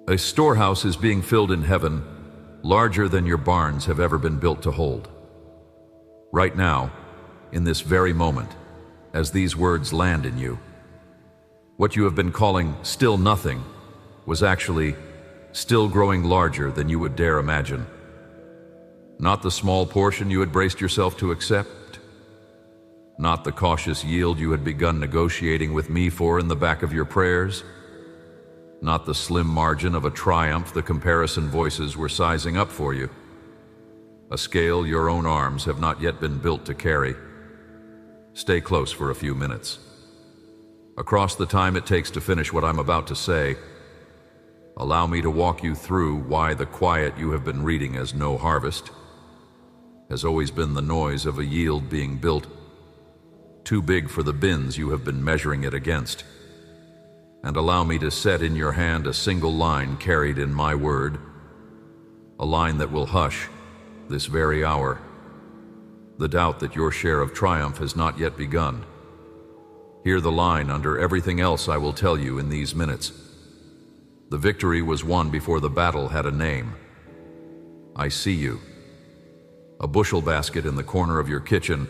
A storehouse is being filled in heaven, larger than your barns have ever been built to hold. Right now, in this very moment, as these words land in you, what you have been calling still nothing was actually still growing larger than you would dare imagine. Not the small portion you had braced yourself to accept, not the cautious yield you had begun negotiating with me for in the back of your prayers, not the slim margin of a triumph the comparison voices were sizing up for you. A scale your own arms have not yet been built to carry. Stay close for a few minutes. Across the time it takes to finish what I'm about to say, allow me to walk you through why the quiet you have been reading as no harvest has always been the noise of a yield being built, too big for the bins you have been measuring it against. And allow me to set in your hand a single line carried in my word, a line that will hush, this very hour, the doubt that your share of triumph has not yet begun. Hear the line under everything else I will tell you in these minutes. The victory was won before the battle had a name. I see you. A bushel basket in the corner of your kitchen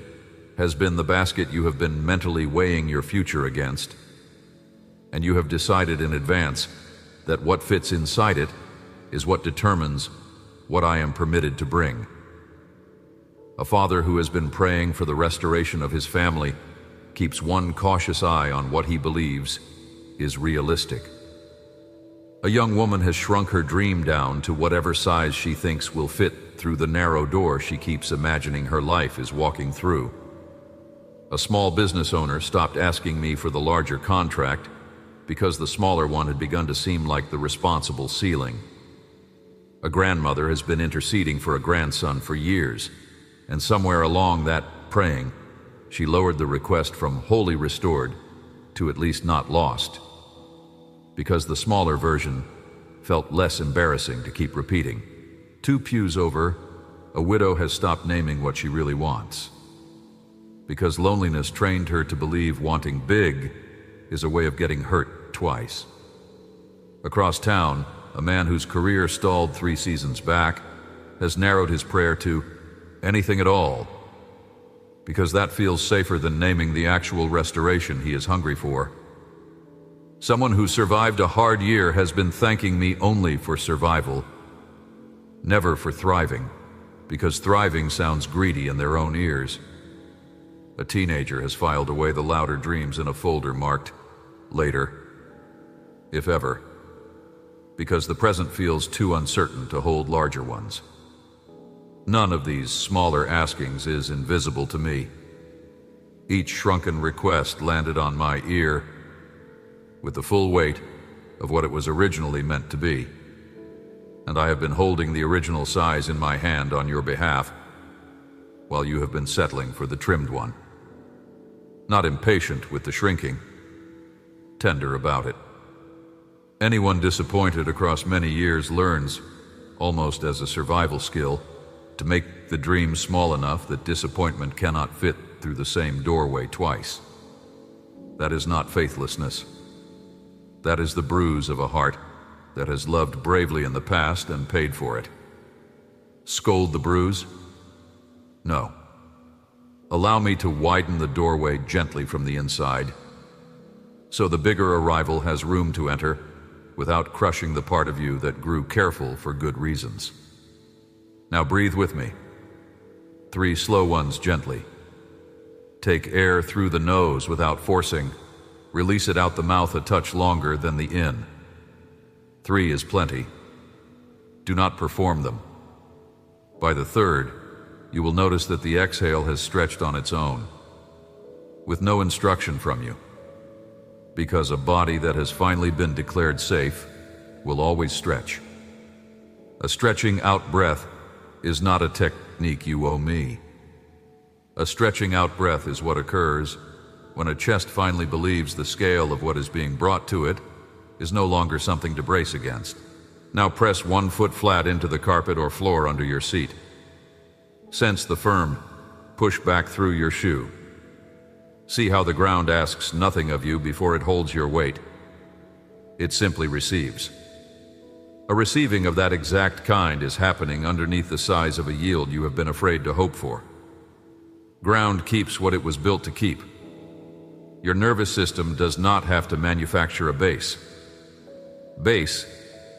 has been the basket you have been mentally weighing your future against, and you have decided in advance that what fits inside it is what determines what I am permitted to bring. A father who has been praying for the restoration of his family keeps one cautious eye on what he believes is realistic. A young woman has shrunk her dream down to whatever size she thinks will fit through the narrow door she keeps imagining her life is walking through. A small business owner stopped asking me for the larger contract because the smaller one had begun to seem like the responsible ceiling. A grandmother has been interceding for a grandson for years, and somewhere along that praying, she lowered the request from wholly restored to at least not lost, because the smaller version felt less embarrassing to keep repeating. 2 pews over, a widow has stopped naming what she really wants, because loneliness trained her to believe wanting big is a way of getting hurt twice. Across town, a man whose career stalled 3 seasons back has narrowed his prayer to anything at all, because that feels safer than naming the actual restoration he is hungry for. Someone who survived a hard year has been thanking me only for survival, never for thriving, because thriving sounds greedy in their own ears. A teenager has filed away the louder dreams in a folder marked later, if ever, because the present feels too uncertain to hold larger ones. None of these smaller askings is invisible to me. Each shrunken request landed on my ear with the full weight of what it was originally meant to be. And I have been holding the original size in my hand on your behalf, while you have been settling for the trimmed one. Not impatient with the shrinking, tender about it. Anyone disappointed across many years learns, almost as a survival skill, to make the dream small enough that disappointment cannot fit through the same doorway twice. That is not faithlessness. That is the bruise of a heart that has loved bravely in the past and paid for it. Scold the bruise? No. Allow me to widen the doorway gently from the inside, so the bigger arrival has room to enter without crushing the part of you that grew careful for good reasons. Now breathe with me. 3 slow ones gently. Take air through the nose without forcing. Release it out the mouth a touch longer than the in. 3 is plenty. Do not perform them. By the 3rd, you will notice that the exhale has stretched on its own, with no instruction from you, because a body that has finally been declared safe will always stretch. A stretching out breath is not a technique you owe me. A stretching out breath is what occurs when a chest finally believes the scale of what is being brought to it is no longer something to brace against. Now press 1 foot flat into the carpet or floor under your seat. Sense the firm push back through your shoe. See how the ground asks nothing of you before it holds your weight. It simply receives. A receiving of that exact kind is happening underneath the size of a yield you have been afraid to hope for. Ground keeps what it was built to keep. Your nervous system does not have to manufacture a base. Base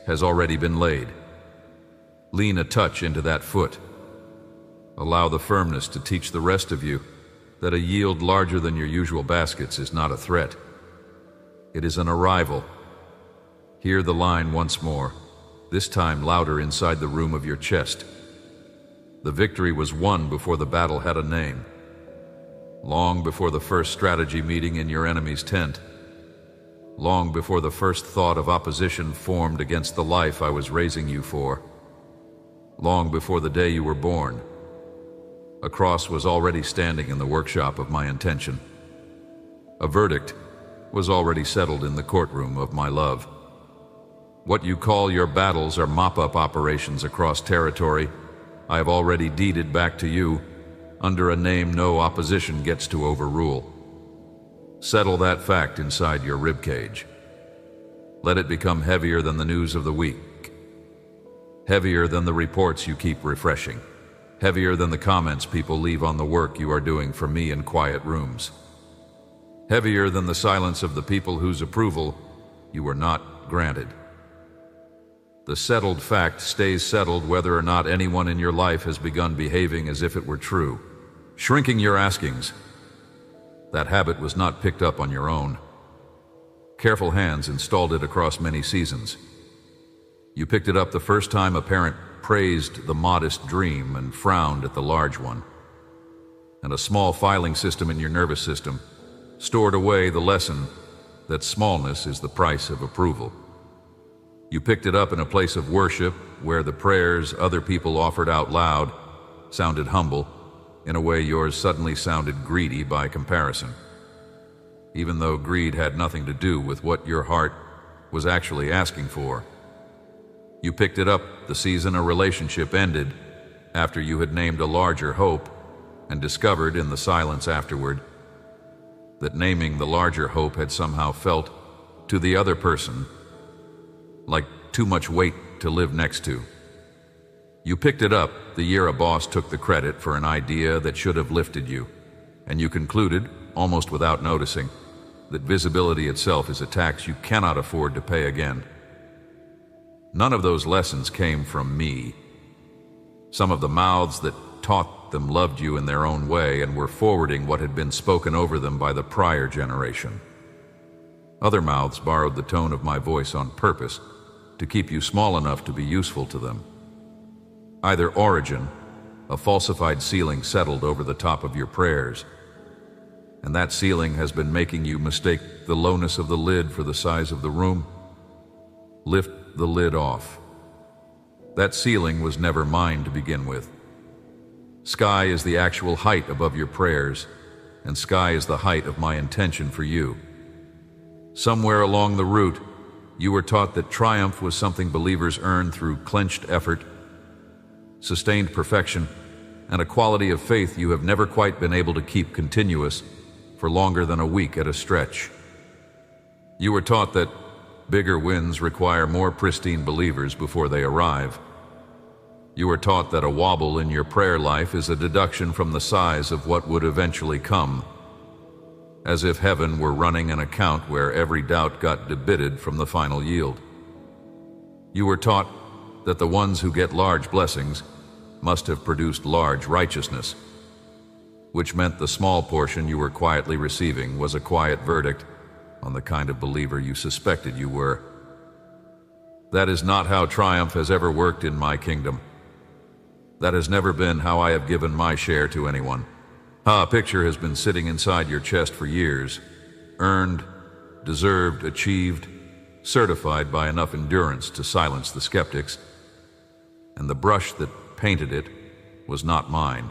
has already been laid. Lean a touch into that foot. Allow the firmness to teach the rest of you that a yield larger than your usual baskets is not a threat. It is an arrival. Hear the line once more, this time louder inside the room of your chest. The victory was won before the battle had a name. Long before the first strategy meeting in your enemy's tent. Long before the first thought of opposition formed against the life I was raising you for. Long before the day you were born. A cross was already standing in the workshop of my intention. A verdict was already settled in the courtroom of my love. What you call your battles are mop-up operations across territory I have already deeded back to you under a name no opposition gets to overrule. Settle that fact inside your ribcage. Let it become heavier than the news of the week. Heavier than the reports you keep refreshing. Heavier than the comments people leave on the work you are doing for me in quiet rooms. Heavier than the silence of the people whose approval you were not granted. The settled fact stays settled whether or not anyone in your life has begun behaving as if it were true. Shrinking your askings. That habit was not picked up on your own. Careful hands installed it across many seasons. You picked it up the first time a parent praised the modest dream and frowned at the large one. And a small filing system in your nervous system stored away the lesson that smallness is the price of approval. You picked it up in a place of worship where the prayers other people offered out loud sounded humble in a way yours suddenly sounded greedy by comparison, even though greed had nothing to do with what your heart was actually asking for. You picked it up the season a relationship ended after you had named a larger hope and discovered in the silence afterward that naming the larger hope had somehow felt to the other person like too much weight to live next to. You picked it up the year a boss took the credit for an idea that should have lifted you, and you concluded, almost without noticing, that visibility itself is a tax you cannot afford to pay again. None of those lessons came from me. Some of the mouths that taught them loved you in their own way and were forwarding what had been spoken over them by the prior generation. Other mouths borrowed the tone of my voice on purpose to keep you small enough to be useful to them. Either origin, a falsified ceiling settled over the top of your prayers, and that ceiling has been making you mistake the lowness of the lid for the size of the room. Lift the lid off. That ceiling was never mine to begin with. Sky is the actual height above your prayers, and sky is the height of my intention for you. Somewhere along the route, you were taught that triumph was something believers earn through clenched effort, sustained perfection, and a quality of faith you have never quite been able to keep continuous for longer than a week at a stretch. You were taught that bigger wins require more pristine believers before they arrive. You were taught that a wobble in your prayer life is a deduction from the size of what would eventually come, as if heaven were running an account where every doubt got debited from the final yield. You were taught that the ones who get large blessings must have produced large righteousness, which meant the small portion you were quietly receiving was a quiet verdict on the kind of believer you suspected you were. That is not how triumph has ever worked in my kingdom. That has never been how I have given my share to anyone. A picture has been sitting inside your chest for years, earned, deserved, achieved, certified by enough endurance to silence the skeptics, and the brush that painted it was not mine.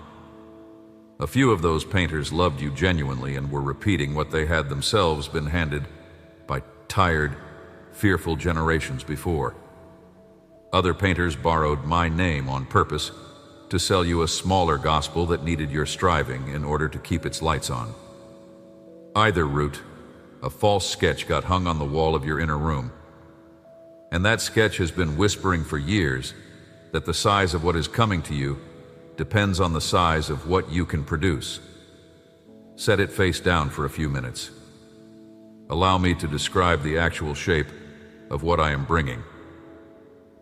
A few of those painters loved you genuinely and were repeating what they had themselves been handed by tired, fearful generations before. Other painters borrowed my name on purpose to sell you a smaller gospel that needed your striving in order to keep its lights on. Either route, a false sketch got hung on the wall of your inner room. And that sketch has been whispering for years that the size of what is coming to you depends on the size of what you can produce. Set it face down for a few minutes. Allow me to describe the actual shape of what I am bringing.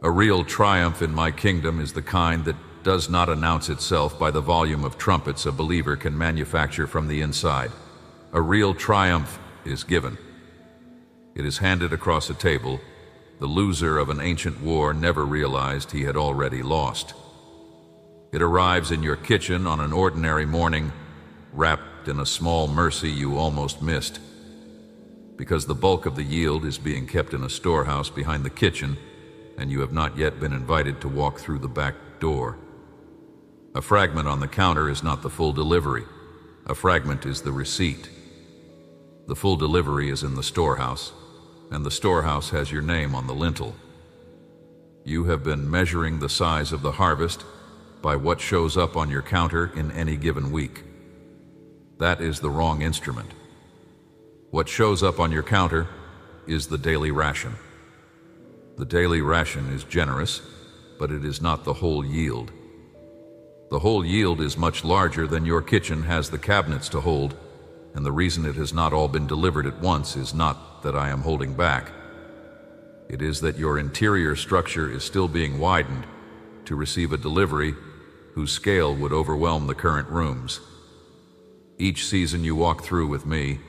A real triumph in my kingdom is the kind that does not announce itself by the volume of trumpets a believer can manufacture from the inside. A real triumph is given. It is handed across a table. The loser of an ancient war never realized he had already lost. It arrives in your kitchen on an ordinary morning, wrapped in a small mercy you almost missed. Because the bulk of the yield is being kept in a storehouse behind the kitchen, and you have not yet been invited to walk through the back door. A fragment on the counter is not the full delivery. A fragment is the receipt. The full delivery is in the storehouse, and the storehouse has your name on the lintel. You have been measuring the size of the harvest by what shows up on your counter in any given week. That is the wrong instrument. What shows up on your counter is the daily ration. The daily ration is generous, but it is not the whole yield. The whole yield is much larger than your kitchen has the cabinets to hold, and the reason it has not all been delivered at once is not that I am holding back. It is that your interior structure is still being widened to receive a delivery whose scale would overwhelm the current rooms. Each season you walk through with me,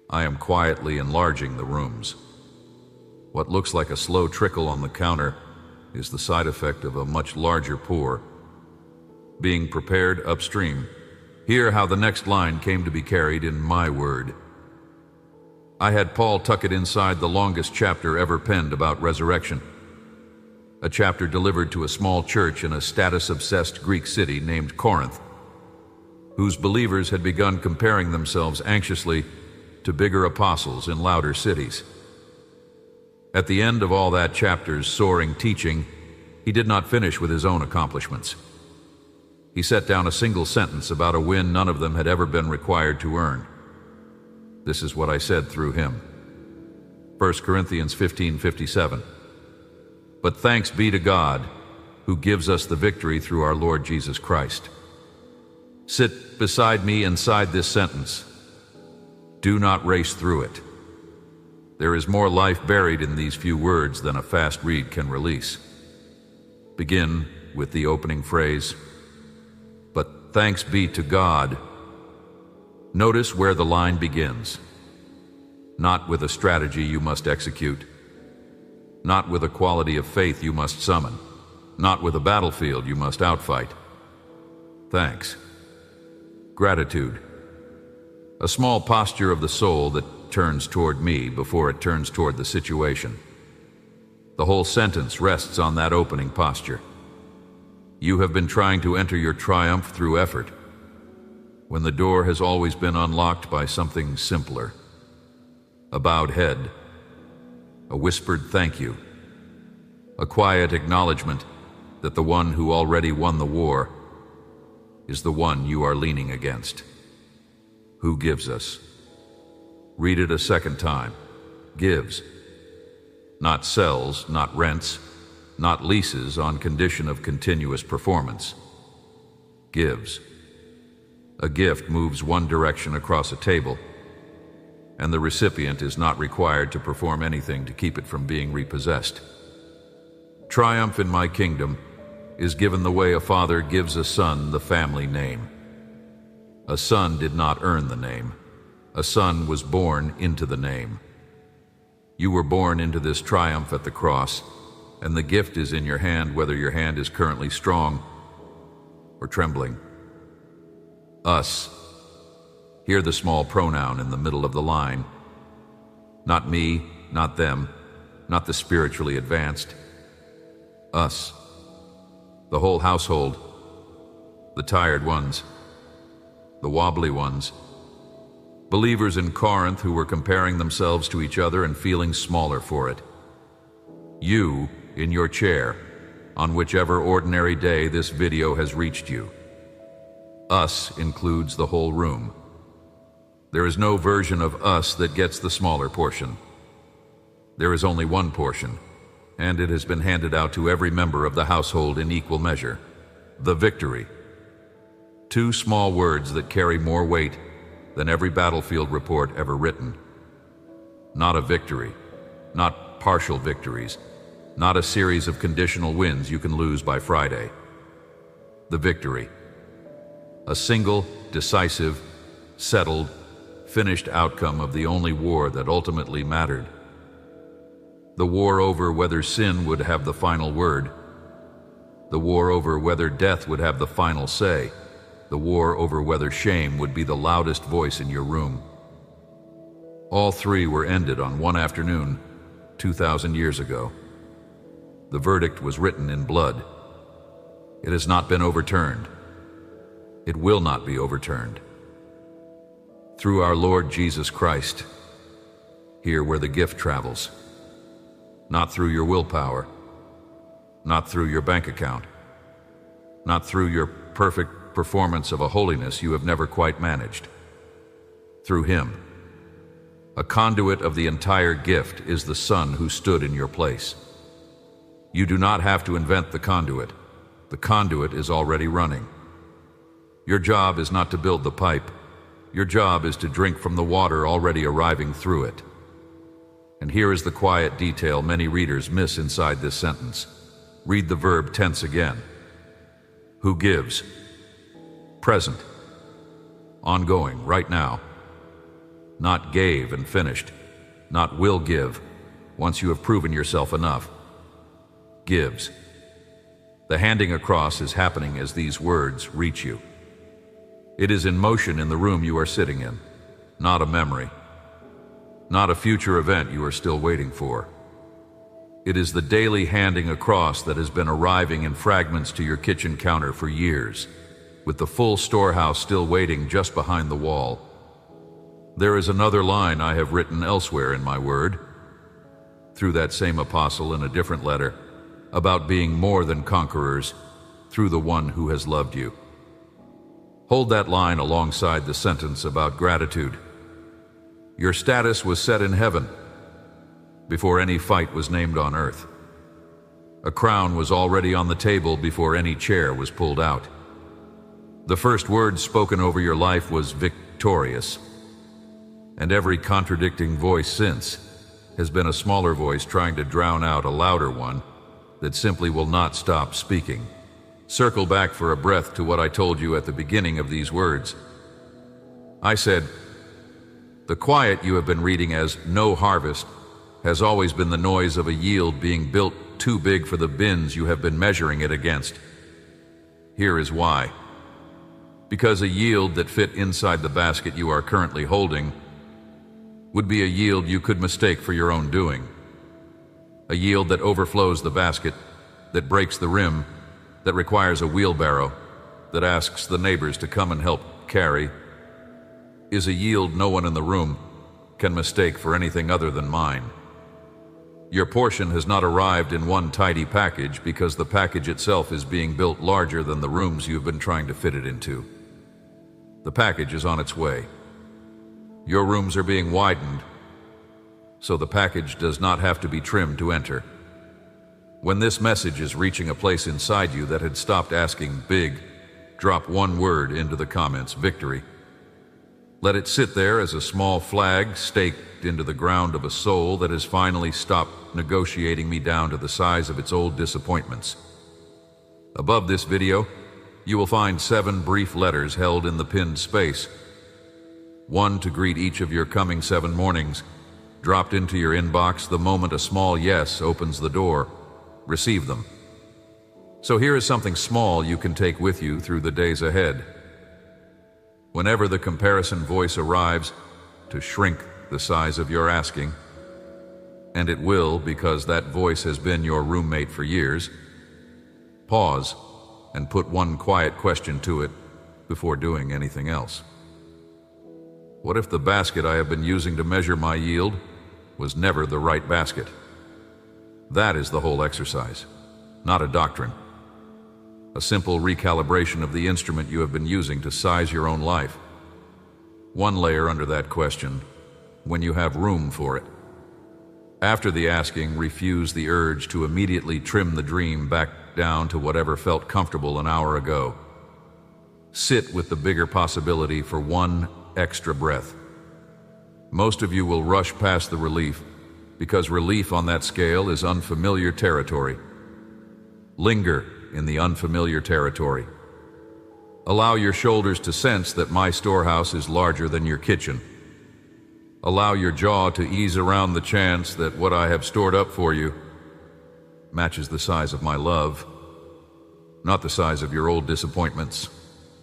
I am quietly enlarging the rooms. What looks like a slow trickle on the counter is the side effect of a much larger pour. Being prepared upstream, hear how the next line came to be carried in my word. I had Paul tuck it inside the longest chapter ever penned about resurrection. A chapter delivered to a small church in a status-obsessed Greek city named Corinth, whose believers had begun comparing themselves anxiously to bigger apostles in louder cities. At the end of all that chapter's soaring teaching, he did not finish with his own accomplishments. He set down a single sentence about a win none of them had ever been required to earn. This is what I said through him. 1 Corinthians 15:57. But thanks be to God, who gives us the victory through our Lord Jesus Christ. Sit beside me inside this sentence. Do not race through it. There is more life buried in these few words than a fast read can release. Begin with the opening phrase, but thanks be to God. Notice where the line begins. Not with a strategy you must execute. Not with a quality of faith you must summon. Not with a battlefield you must outfight. Thanks. Gratitude. A small posture of the soul that turns toward me before it turns toward the situation. The whole sentence rests on that opening posture. You have been trying to enter your triumph through effort, when the door has always been unlocked by something simpler. A bowed head, a whispered thank you, a quiet acknowledgement that the one who already won the war is the one you are leaning against. Who gives us? Read it a second time. Gives. Not sells, not rents, not leases on condition of continuous performance. Gives. A gift moves one direction across a table, and the recipient is not required to perform anything to keep it from being repossessed. Triumph in my kingdom is given the way a father gives a son the family name. A son did not earn the name. A son was born into the name. You were born into this triumph at the cross, and the gift is in your hand, whether your hand is currently strong or trembling. Us. Hear the small pronoun in the middle of the line. Not me, not them, not the spiritually advanced. Us. The whole household. The tired ones. The wobbly ones. Believers in Corinth who were comparing themselves to each other and feeling smaller for it. You in your chair, on whichever ordinary day this video has reached you. Us includes the whole room. There is no version of us that gets the smaller portion. There is only one portion, and it has been handed out to every member of the household in equal measure: the victory. Two small words that carry more weight than every battlefield report ever written. Not a victory, not partial victories, not a series of conditional wins you can lose by Friday. The victory. A single, decisive, settled, finished outcome of the only war that ultimately mattered. The war over whether sin would have the final word. The war over whether death would have the final say. The war over whether shame would be the loudest voice in your room. All three were ended on one afternoon, 2,000 years ago. The verdict was written in blood. It has not been overturned. It will not be overturned. Through our Lord Jesus Christ, here where the gift travels. Not through your willpower, not through your bank account, not through your perfect performance of a holiness you have never quite managed. Through Him. A conduit of the entire gift is the Son who stood in your place. You do not have to invent the conduit. The conduit is already running. Your job is not to build the pipe. Your job is to drink from the water already arriving through it. And here is the quiet detail many readers miss inside this sentence. Read the verb tense again. Who gives? Present. Ongoing, right now. Not gave and finished. Not will give, once you have proven yourself enough. Gives. The handing across is happening as these words reach you. It is in motion in the room you are sitting in, not a memory. Not a future event you are still waiting for. It is the daily handing across that has been arriving in fragments to your kitchen counter for years, with the full storehouse still waiting just behind the wall. There is another line I have written elsewhere in my word, through that same apostle in a different letter, about being more than conquerors through the one who has loved you. Hold that line alongside the sentence about gratitude. Your status was set in heaven before any fight was named on earth. A crown was already on the table before any chair was pulled out. The first word spoken over your life was victorious, and every contradicting voice since has been a smaller voice trying to drown out a louder one that simply will not stop speaking. Circle back for a breath to what I told you at the beginning of these words. I said, the quiet you have been reading as no harvest has always been the noise of a yield being built too big for the bins you have been measuring it against. Here is why. Because a yield that fit inside the basket you are currently holding would be a yield you could mistake for your own doing. A yield that overflows the basket, that breaks the rim, that requires a wheelbarrow, that asks the neighbors to come and help carry, is a yield no one in the room can mistake for anything other than mine. Your portion has not arrived in one tidy package because the package itself is being built larger than the rooms you have been trying to fit it into. The package is on its way. Your rooms are being widened, so the package does not have to be trimmed to enter. When this message is reaching a place inside you that had stopped asking big, drop one word into the comments, victory. Let it sit there as a small flag staked into the ground of a soul that has finally stopped negotiating me down to the size of its old disappointments. Above this video, you will find 7 brief letters held in the pinned space. One to greet each of your coming 7 mornings, dropped into your inbox the moment a small yes opens the door. Receive them. So here is something small you can take with you through the days ahead. Whenever the comparison voice arrives to shrink the size of your asking, and it will because that voice has been your roommate for years, pause and put one quiet question to it before doing anything else. What if the basket I have been using to measure my yield was never the right basket? That is the whole exercise, not a doctrine. A simple recalibration of the instrument you have been using to size your own life. One layer under that question, when you have room for it. After the asking, refuse the urge to immediately trim the dream back down to whatever felt comfortable an hour ago. Sit with the bigger possibility for one extra breath. Most of you will rush past the relief because relief on that scale is unfamiliar territory. Linger in the unfamiliar territory. Allow your shoulders to sense that my storehouse is larger than your kitchen. Allow your jaw to ease around the chance that what I have stored up for you matches the size of my love, not the size of your old disappointments.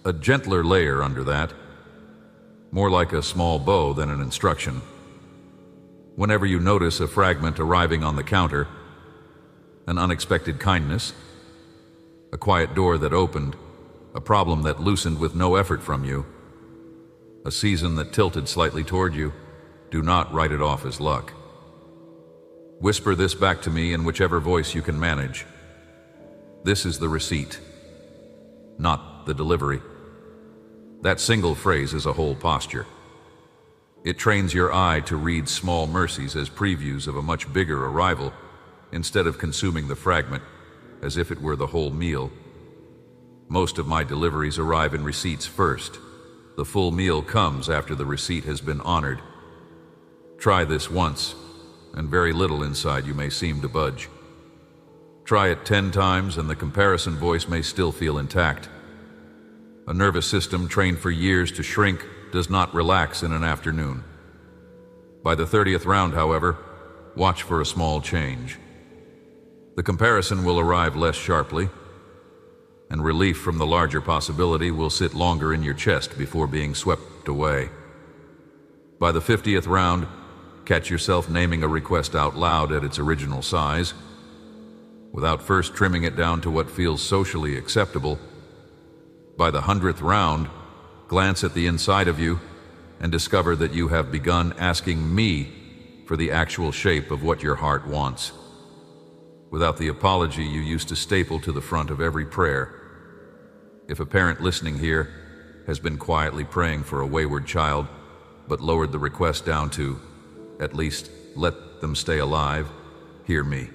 A gentler layer under that, more like a small bow than an instruction. Whenever you notice a fragment arriving on the counter, an unexpected kindness, a quiet door that opened, a problem that loosened with no effort from you, a season that tilted slightly toward you, do not write it off as luck. Whisper this back to me in whichever voice you can manage. This is the receipt, not the delivery. That single phrase is a whole posture. It trains your eye to read small mercies as previews of a much bigger arrival, instead of consuming the fragment as if it were the whole meal. Most of my deliveries arrive in receipts first. The full meal comes after the receipt has been honored. Try this once, and very little inside you may seem to budge. Try it 10 times, and the comparison voice may still feel intact. A nervous system trained for years to shrink does not relax in an afternoon. By the 30th round, however, watch for a small change. The comparison will arrive less sharply, and relief from the larger possibility will sit longer in your chest before being swept away. By the 50th round, catch yourself naming a request out loud at its original size, without first trimming it down to what feels socially acceptable. By the 100th round, glance at the inside of you and discover that you have begun asking me for the actual shape of what your heart wants, without the apology you used to staple to the front of every prayer. If a parent listening here has been quietly praying for a wayward child, but lowered the request down to, at least, let them stay alive, hear me.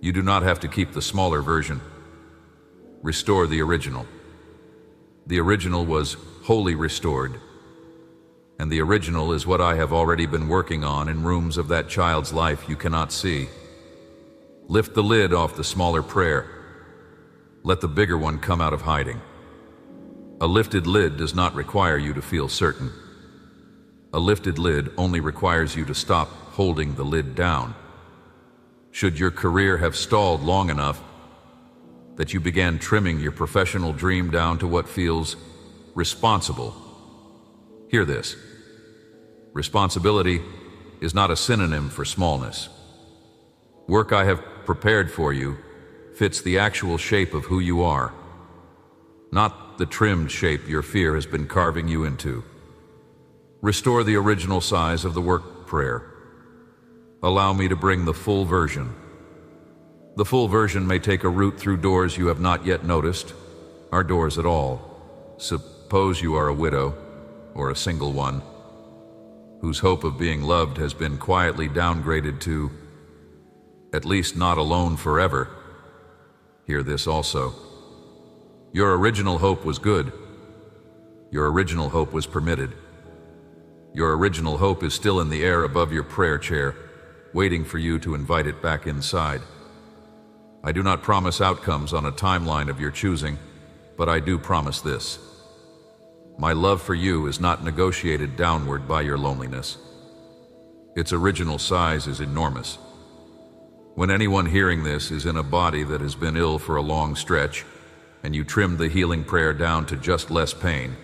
You do not have to keep the smaller version. Restore the original. The original was wholly restored, and the original is what I have already been working on in rooms of that child's life you cannot see. Lift the lid off the smaller prayer. Let the bigger one come out of hiding. A lifted lid does not require you to feel certain. A lifted lid only requires you to stop holding the lid down. Should your career have stalled long enough that you began trimming your professional dream down to what feels responsible, hear this. Responsibility is not a synonym for smallness. Work I have prepared for you fits the actual shape of who you are, not the trimmed shape your fear has been carving you into. Restore the original size of the work prayer. Allow me to bring the full version. The full version may take a route through doors you have not yet noticed, are doors at all. Suppose you are a widow, or a single one, whose hope of being loved has been quietly downgraded to, at least not alone forever. Hear this also. Your original hope was good. Your original hope was permitted. Your original hope is still in the air above your prayer chair, waiting for you to invite it back inside. I do not promise outcomes on a timeline of your choosing, but I do promise this. My love for you is not negotiated downward by your loneliness. Its original size is enormous. When anyone hearing this is in a body that has been ill for a long stretch, and you trim the healing prayer down to just less pain,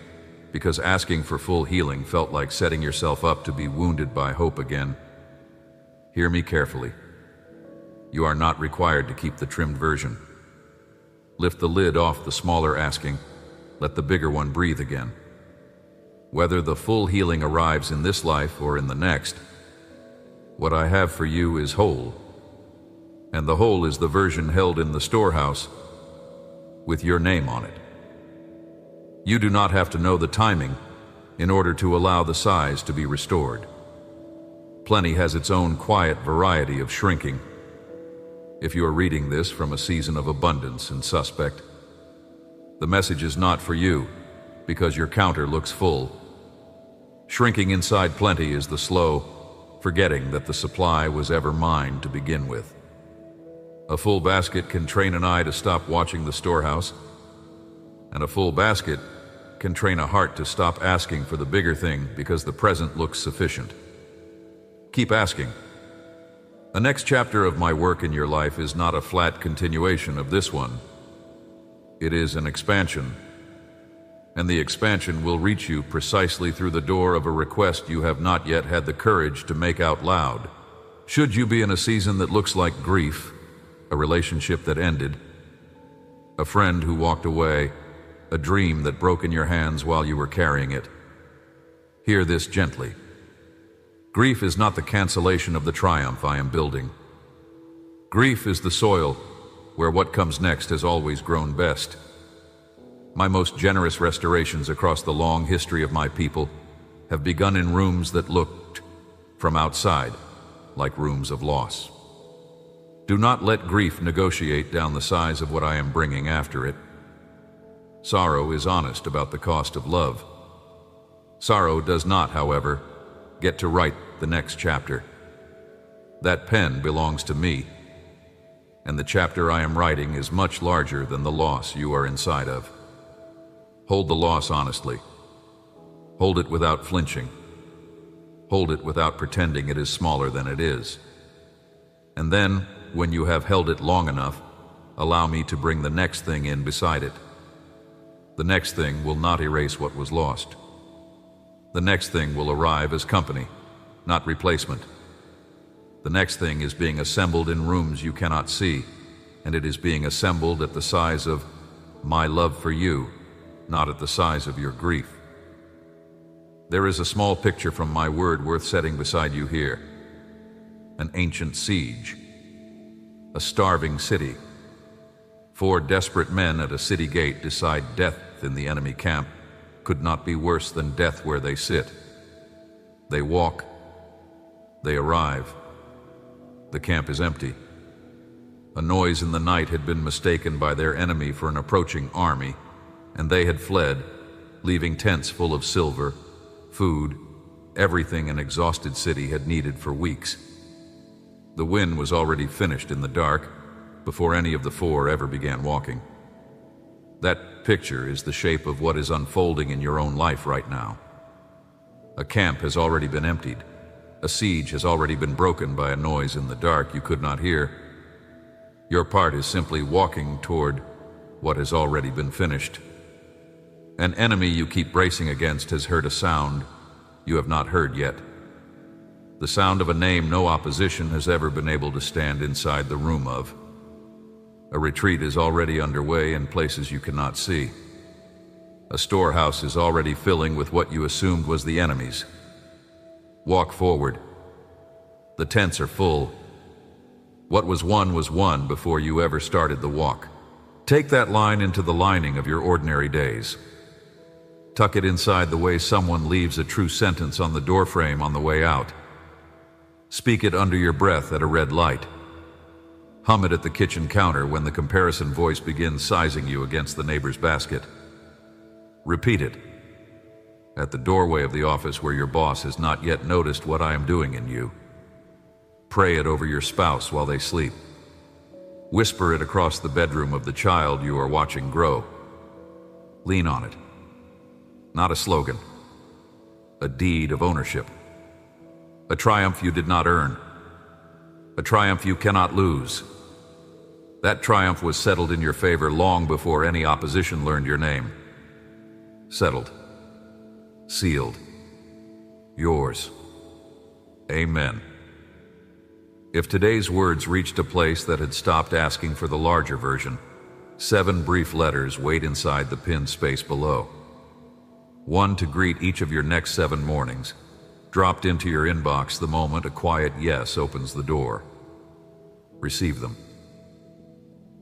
because asking for full healing felt like setting yourself up to be wounded by hope again, hear me carefully. You are not required to keep the trimmed version. Lift the lid off the smaller asking, let the bigger one breathe again. Whether the full healing arrives in this life or in the next, what I have for you is whole, and the whole is the version held in the storehouse with your name on it. You do not have to know the timing in order to allow the size to be restored. Plenty has its own quiet variety of shrinking. If you are reading this from a season of abundance and suspect, the message is not for you because your counter looks full. Shrinking inside plenty is the slow forgetting that the supply was ever mine to begin with. A full basket can train an eye to stop watching the storehouse, and a full basket can train a heart to stop asking for the bigger thing because the present looks sufficient. Keep asking. The next chapter of my work in your life is not a flat continuation of this one. It is an expansion, and the expansion will reach you precisely through the door of a request you have not yet had the courage to make out loud. Should you be in a season that looks like grief, a relationship that ended, a friend who walked away, a dream that broke in your hands while you were carrying it, hear this gently. Grief is not the cancellation of the triumph I am building. Grief is the soil where what comes next has always grown best. My most generous restorations across the long history of my people have begun in rooms that looked, from outside, like rooms of loss. Do not let grief negotiate down the size of what I am bringing after it. Sorrow is honest about the cost of love. Sorrow does not, however, get to write the next chapter. That pen belongs to me, and the chapter I am writing is much larger than the loss you are inside of. Hold the loss honestly. Hold it without flinching. Hold it without pretending it is smaller than it is. And then, when you have held it long enough, allow me to bring the next thing in beside it. The next thing will not erase what was lost. The next thing will arrive as company, not replacement. The next thing is being assembled in rooms you cannot see, and it is being assembled at the size of my love for you, not at the size of your grief. There is a small picture from my word worth setting beside you here. An ancient siege. A starving city. 4 desperate men at a city gate decide death in the enemy camp could not be worse than death where they sit. They walk. They arrive. The camp is empty. A noise in the night had been mistaken by their enemy for an approaching army, and they had fled, leaving tents full of silver, food, everything an exhausted city had needed for weeks. The win was already finished in the dark before any of the 4 ever began walking. That picture is the shape of what is unfolding in your own life right now. A camp has already been emptied. A siege has already been broken by a noise in the dark you could not hear. Your part is simply walking toward what has already been finished. An enemy you keep bracing against has heard a sound you have not heard yet. The sound of a name no opposition has ever been able to stand inside the room of. A retreat is already underway in places you cannot see. A storehouse is already filling with what you assumed was the enemy's. Walk forward. The tents are full. What was won before you ever started the walk. Take that line into the lining of your ordinary days. Tuck it inside the way someone leaves a true sentence on the doorframe on the way out. Speak it under your breath at a red light. Hum it at the kitchen counter when the comparison voice begins sizing you against the neighbor's basket. Repeat it at the doorway of the office where your boss has not yet noticed what I am doing in you. Pray it over your spouse while they sleep. Whisper it across the bedroom of the child you are watching grow. Lean on it. Not a slogan. A deed of ownership. A triumph you did not earn. A triumph you cannot lose. That triumph was settled in your favor long before any opposition learned your name. Settled. Sealed. Yours. Amen. If today's words reached a place that had stopped asking for the larger version, 7 brief letters wait inside the pinned space below. 1 to greet each of your next 7 mornings, dropped into your inbox the moment a quiet yes opens the door. Receive them.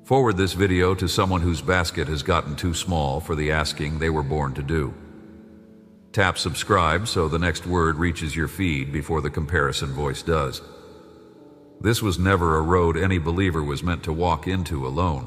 Forward this video to someone whose basket has gotten too small for the asking they were born to do. Tap subscribe so the next word reaches your feed before the comparison voice does. This was never a road any believer was meant to walk into alone.